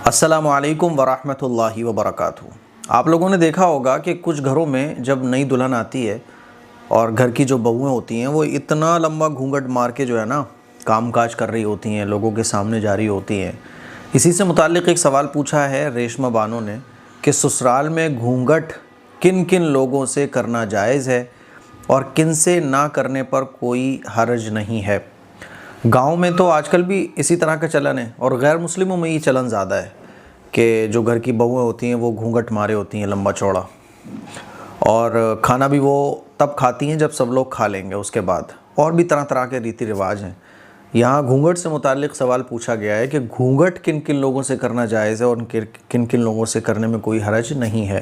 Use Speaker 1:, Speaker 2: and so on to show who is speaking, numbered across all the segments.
Speaker 1: अस्सलामुअलैकुम वरहमतुल्लाहि वबरकातुहू। आप लोगों ने देखा होगा कि कुछ घरों में जब नई दुल्हन आती है और घर की जो बहुएं होती हैं वो इतना लंबा घूंघट मार के जो है ना काम काज कर रही होती हैं, लोगों के सामने जा रही होती हैं। इसी से मुताल्लिक़ एक सवाल पूछा है रेशमा बानो ने कि ससुराल में घूंघट किन किन लोगों से करना जायज़ है और किन से ना करने पर कोई हर्ज नहीं है। गांव में तो आजकल भी इसी तरह का चलन है और गैर मुस्लिमों में ये चलन ज़्यादा है कि जो घर की बहुएं होती हैं वो घूंघट मारे होती हैं लंबा चौड़ा, और खाना भी वो तब खाती हैं जब सब लोग खा लेंगे उसके बाद। और भी तरह तरह के रीति रिवाज हैं। यहाँ घूंघट से मुताल्लिक़ सवाल पूछा गया है कि घूंघट किन किन लोगों से करना जायज़ है और किन किन लोगों से करने में कोई हरज नहीं है।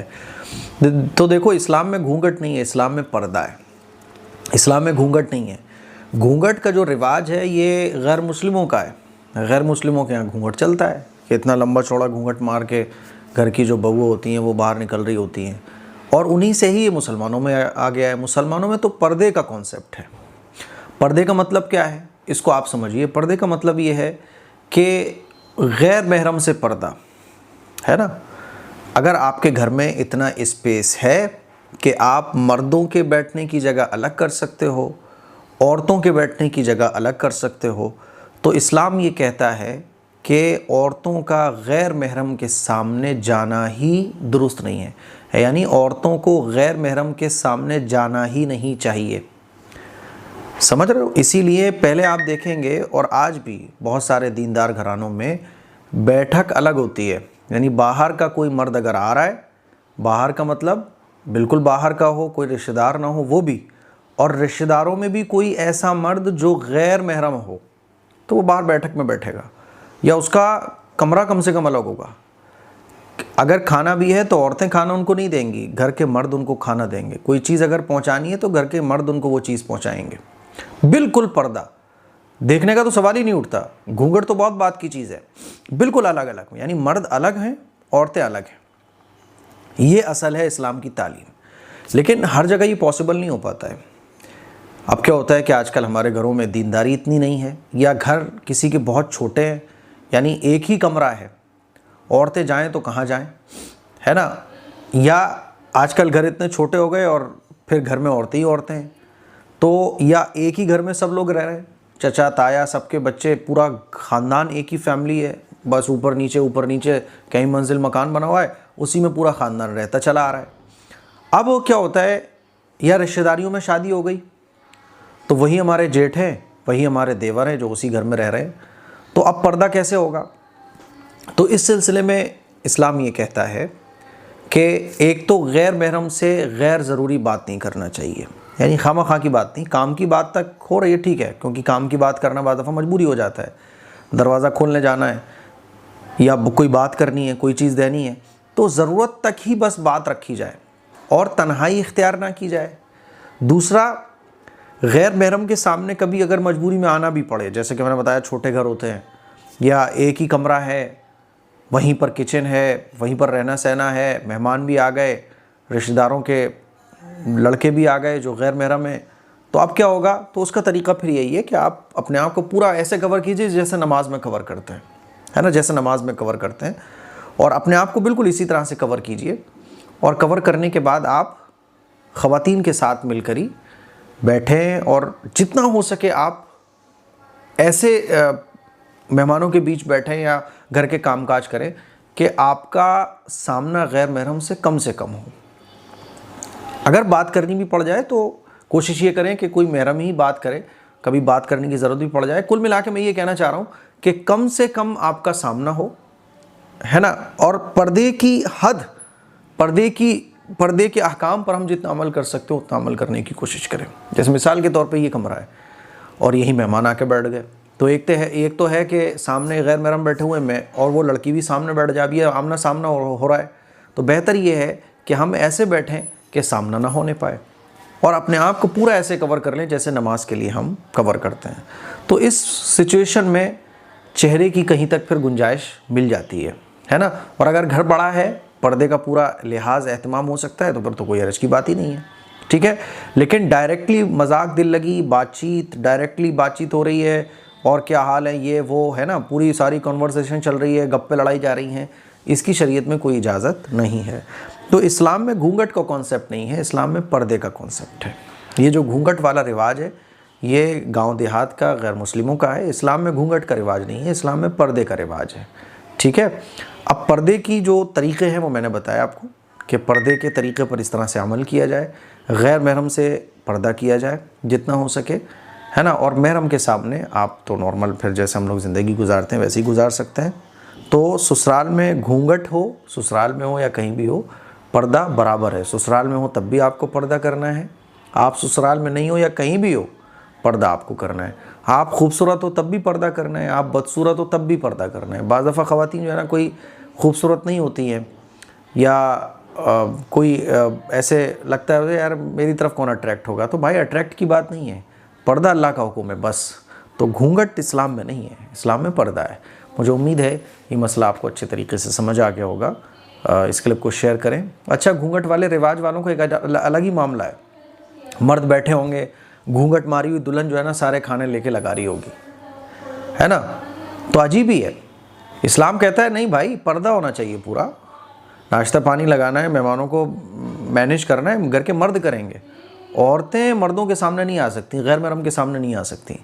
Speaker 1: तो देखो, इस्लाम में घूंघट नहीं है, इस्लाम में पर्दा है। इस्लाम में घूंघट नहीं है। घूंघट का जो रिवाज है ये गैर मुस्लिमों का है। गैर मुस्लिमों के यहाँ घूंघट चलता है कि इतना लंबा चौड़ा घूंघट मार के घर की जो बहुएं होती हैं वो बाहर निकल रही होती हैं, और उन्हीं से ही ये मुसलमानों में आ गया है। मुसलमानों में तो पर्दे का कॉन्सेप्ट है। पर्दे का मतलब क्या है, इसको आप समझिए। पर्दे का मतलब ये है कि गैर महरम से पर्दा है ना। अगर आपके घर में इतना स्पेस है कि आप मर्दों के बैठने की जगह अलग कर सकते हो, औरतों के बैठने की जगह अलग कर सकते हो, तो इस्लाम ये कहता है कि औरतों का गैर महरम के सामने जाना ही दुरुस्त नहीं है। यानी औरतों को गैर महरम के सामने जाना ही नहीं चाहिए। समझ रहे हो? इसीलिए पहले आप देखेंगे, और आज भी बहुत सारे दीनदार घरानों में बैठक अलग होती है। यानी बाहर का कोई मर्द अगर आ रहा है, बाहर का मतलब बिल्कुल बाहर का हो, कोई रिश्तेदार ना हो वो भी, और रिश्तेदारों में भी कोई ऐसा मर्द जो गैर महरम हो, तो वो बाहर बैठक में बैठेगा या उसका कमरा कम से कम अलग होगा। अगर खाना भी है तो औरतें खाना उनको नहीं देंगी, घर के मर्द उनको खाना देंगे। कोई चीज़ अगर पहुंचानी है तो घर के मर्द उनको वो चीज़ पहुंचाएंगे। बिल्कुल पर्दा देखने का तो सवाल ही नहीं उठता। घूंघट तो बहुत बात की चीज़ है। बिल्कुल अलग अलग, यानी मर्द अलग हैं, औरतें अलग हैं। ये असल है इस्लाम की तालीम। लेकिन हर जगह ये पॉसिबल नहीं हो पाता है। अब क्या होता है कि आजकल हमारे घरों में दीनदारी इतनी नहीं है, या घर किसी के बहुत छोटे हैं, यानी एक ही कमरा है, औरतें जाएं तो कहाँ जाएं, है ना। या आजकल घर इतने छोटे हो गए और फिर घर में औरतें ही औरतें हैं, तो या एक ही घर में सब लोग रह रहे हैं, चचा ताया सबके बच्चे, पूरा ख़ानदान एक ही फैमिली है, बस ऊपर नीचे कहीं मंजिल मकान बना हुआ है, उसी में पूरा ख़ानदान रहता चला आ रहा है। अब क्या होता है, या रिश्तेदारियों में शादी हो गई तो वही हमारे जेठ हैं, वही हमारे देवर हैं जो उसी घर में रह रहे हैं, तो अब पर्दा कैसे होगा। तो इस सिलसिले में इस्लाम ये कहता है कि एक तो गैर महरम से गैर ज़रूरी बात नहीं करना चाहिए। यानी खामखा की बात नहीं, काम की बात तक हो रही है ठीक है, क्योंकि काम की बात करना बाद दफ़ा मजबूरी हो जाता है। दरवाज़ा खोलने जाना है या कोई बात करनी है, कोई चीज़ देनी है, तो ज़रूरत तक ही बस बात रखी जाए और तन्हाई इख्तियार ना की जाए। दूसरा, गैर महरम के सामने कभी अगर मजबूरी में आना भी पड़े, जैसे कि मैंने बताया छोटे घर होते हैं, या एक ही कमरा है, वहीं पर किचन है, वहीं पर रहना सहना है, मेहमान भी आ गए, रिश्तेदारों के लड़के भी आ गए जो गैर महरम है, तो अब क्या होगा। तो उसका तरीका फिर यही है कि आप अपने आप को पूरा ऐसे कवर कीजिए जैसे नमाज में कवर करते हैं, है ना, जैसे नमाज में कवर करते हैं, और अपने आप को बिल्कुल इसी तरह से कवर कीजिए। और कवर करने के बाद आप ख़वातीन के साथ मिलकर ही बैठें, और जितना हो सके आप ऐसे मेहमानों के बीच बैठें या घर के कामकाज करें कि आपका सामना गैर महरम से कम हो। अगर बात करनी भी पड़ जाए तो कोशिश ये करें कि कोई महरम ही बात करे, कभी बात करने की ज़रूरत भी पड़ जाए। कुल मिला के मैं ये कहना चाह रहा हूँ कि कम से कम आपका सामना हो, है ना। और पर्दे की हद, पर्दे के अहकाम पर हम जितना अमल कर सकते हो उतना अमल करने की कोशिश करें। जैसे मिसाल के तौर पे ये कमरा है और यही मेहमान आके बैठ गए, तो एक तो है कि सामने गैर महरम बैठे हुए मैं और वो लड़की भी सामने बैठ जाए, अब ये आमना सामना हो रहा है, तो बेहतर ये है कि हम ऐसे बैठें कि सामना ना होने पाए, और अपने आप को पूरा ऐसे कवर कर लें जैसे नमाज के लिए हम कवर करते हैं। तो इस सिचुएशन में चेहरे की कहीं तक फिर गुंजाइश मिल जाती है ना। और अगर घर बड़ा है, पर्दे का पूरा लिहाज एहतमाम हो सकता है, तो फिर तो कोई हरज की बात ही नहीं है, ठीक है। लेकिन डायरेक्टली मजाक दिल लगी बातचीत, डायरेक्टली बातचीत हो रही है और क्या हाल है, ये वो है ना, पूरी सारी कॉन्वर्सेशन चल रही है, गप्पे लड़ाई जा रही हैं, इसकी शरीयत में कोई इजाज़त नहीं है। तो इस्लाम में घूंघट का कॉन्सेप्ट नहीं है, इस्लाम में पर्दे का कॉन्सेप्ट है। ये जो घूंघट वाला रिवाज है ये गांव देहात का, गैर मुस्लिमों का है। इस्लाम में घूंघट का रिवाज नहीं है, इस्लाम में पर्दे का रिवाज है। ठीक है। अब पर्दे की जो तरीक़े हैं वो मैंने बताया आपको कि पर्दे के तरीक़े पर इस तरह से अमल किया जाए, गैर महरम से पर्दा किया जाए जितना हो सके, है ना। और महरम के सामने आप तो नॉर्मल फिर जैसे हम लोग ज़िंदगी गुजारते हैं वैसे ही गुजार सकते हैं। तो ससुराल में घूंघट हो, ससुराल में हो या कहीं भी हो, पर्दा बराबर है। ससुराल में हो तब भी आपको पर्दा करना है, आप ससुराल में नहीं हो या कहीं भी हो, पर्दा आपको करना है। आप खूबसूरत हो तब भी पर्दा करना है, आप बदसूरत हो तब भी पर्दा करना है। बाज़ दफ़ा ख़वातीन जो है ना कोई खूबसूरत नहीं होती हैं या कोई ऐसे लगता है यार मेरी तरफ कौन अट्रैक्ट होगा, तो भाई अट्रैक्ट की बात नहीं है, पर्दा अल्लाह का हुक्म है बस। तो घूंघट इस्लाम में नहीं है, इस्लाम में पर्दा है। मुझे उम्मीद है ये मसला आपको अच्छे तरीके से समझ आ गया होगा। इस क्लिप को शेयर करें। अच्छा, घूंघट वाले रिवाज वालों का एक अलग ही मामला है। मर्द बैठे होंगे, घूंघट मारी हुई दुल्हन जो है ना सारे खाने लेके लगा रही होगी, है ना। तो अजीब ही है। इस्लाम कहता है नहीं भाई, पर्दा होना चाहिए पूरा, नाश्ता पानी लगाना है, मेहमानों को मैनेज करना है, घर के मर्द करेंगे। औरतें मर्दों के सामने नहीं आ सकती, गैर महरम के सामने नहीं आ सकती।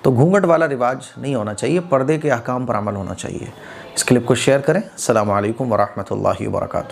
Speaker 1: तो घूंघट वाला रिवाज नहीं होना चाहिए, पर्दे के अहकाम पर अमल होना चाहिए। इस क्लिप को शेयर करें। अस्सलामु अलैकुम वरहमतुल्लाहि वबरकातुहू।